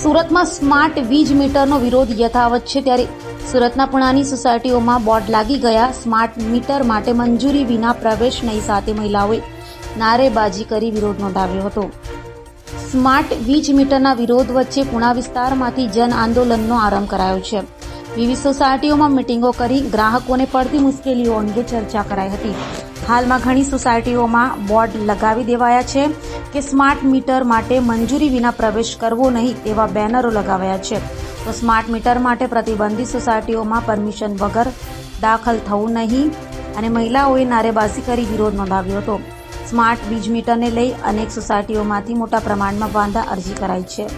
સુરતમાં સ્માર્ટ વીજ મીટરનો વિરોધ યથાવત છે, ત્યારે સુરતના પુણાની સોસાયટીઓમાં બોર્ડ લાગી ગયા। સ્માર્ટ મીટર માટે મંજૂરી વિના પ્રવેશ નહીં સાથે મહિલાઓએ નારેબાજી કરી વિરોધ નોંધાવ્યો હતો। સ્માર્ટ વીજ મીટરના વિરોધ વચ્ચે પુણા વિસ્તારમાંથી જન આંદોલનનો આરંભ કરાયો છે। વિવિધ સોસાયટીઓમાં મિટિંગો કરી ગ્રાહકોને પડતી મુશ્કેલીઓ અંગે ચર્ચા કરાઈ હતી। હાલમાં ઘણી સોસાયટીઓમાં બોર્ડ લગાવી દેવાયા છે કે સ્માર્ટ મીટર માટે મંજૂરી વિના પ્રવેશ કરવો નહીં તેવા બેનરો લગાવાયા છે, તો સ્માર્ટ મીટર માટે પ્રતિબંધિત સોસાયટીઓમાં પરમિશન વગર દાખલ થવું નહીં અને મહિલાઓએ નારેબાજી કરી વિરોધ નોંધાવ્યો હતો। સ્માર્ટ વીજ મીટરને લઈ અનેક સોસાયટીઓમાંથી મોટા પ્રમાણમાં વાંધા અરજી કરાઈ છે।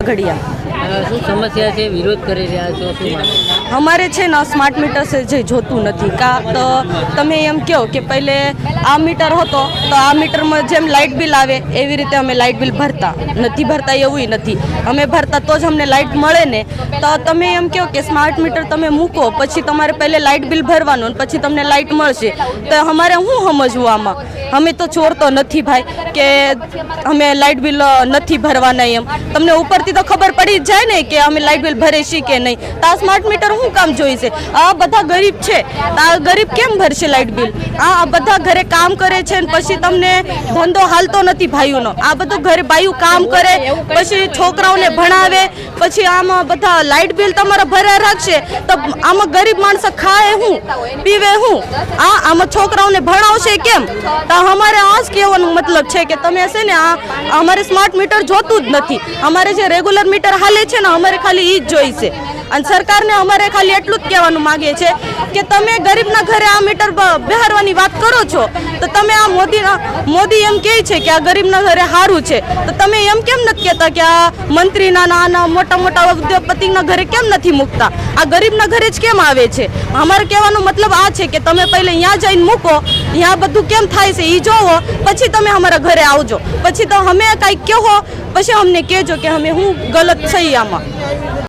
શું સમસ્યા છે, વિરોધ કરી રહ્યા છો, શું માનો? અમારે છે ને સ્માર્ટ મીટર છે જે જોતું નથી કા તો તમે એમ કહો કે પહેલે આ મીટર હતો તો આ મીટરમાં જેમ લાઇટ બિલ આવે એવી રીતે અમે લાઇટ બિલ ભરતા એવું નથી। અમે ભરતા તો જ અમને લાઇટ મળે ને, તો તમે એમ કહો કે સ્માર્ટ મીટર તમે મૂકો પછી તમારે પહેલે લાઇટ બિલ ભરવાનું અને પછી તમને લાઇટ મળશે, તો અમારે શું સમજવું આમાં? અમે તો ચોર તો નથી ભાઈ કે અમે લાઇટ બિલ નથી ભરવાના, એમ તમને ઉપરથી તો ખબર પડી જ જાય ને કે અમે લાઇટ બિલ ભરે છીએ કે નહીં। તો આ સ્માર્ટ મીટર શું કામ જોઈશે? આ બધા ગરીબ છે તો આ ગરીબ કેમ ભરશે લાઇટ બિલ? આ બધા ઘરે કામ કરે છે ને પછી તમને ધંધો હાલતો નથી ભાઈઓનો, આ બધું ઘરે બાયું કામ કરે પછી છોકરાઓને ભણાવે પછી આમાં બધા લાઇટ બિલ તમારા ભર્યા રાખશે તો આમાં ગરીબ માણસ ખાય શું, પીવે શું? આમાં છોકરાઓને ભણાવશે કેમ? તો અમારે આ જ કહેવાનો મતલબ છે કે તમે છે ને આ અમારે સ્માર્ટ મીટર જોતું જ નથી। અમારે જે રેગ્યુલર મીટર હાલે છે ને અમારે ખાલી એ જ જોઈશે અને સરકારને અમારે ખાલી એટલું જ કહેવાનું માગે છે કે તમે ગરીબના ઘરે આ મીટર બેહારવાની વાત કરો છો તો તમે આ મોદી એમ કહે છે કે આ ગરીબના ઘરે સારું છે, તો તમે એમ કેમ નથી કહેતા કે આ મંત્રીના નાના મોટા મોટા ઉદ્યોગપતિના ઘરે કેમ નથી મૂકતા? આ ગરીબના ઘરે જ કેમ આવે છે? અમારે કહેવાનો મતલબ આ છે કે તમે પહેલે અહીંયા જઈને મૂકો, અહીંયા બધું કેમ થાય છે એ જોવો, પછી તમે અમારા ઘરે આવજો, પછી તો અમે કાંઈક કહો પછી અમને કહેજો કે અમે હું ગલત છીએ આમાં।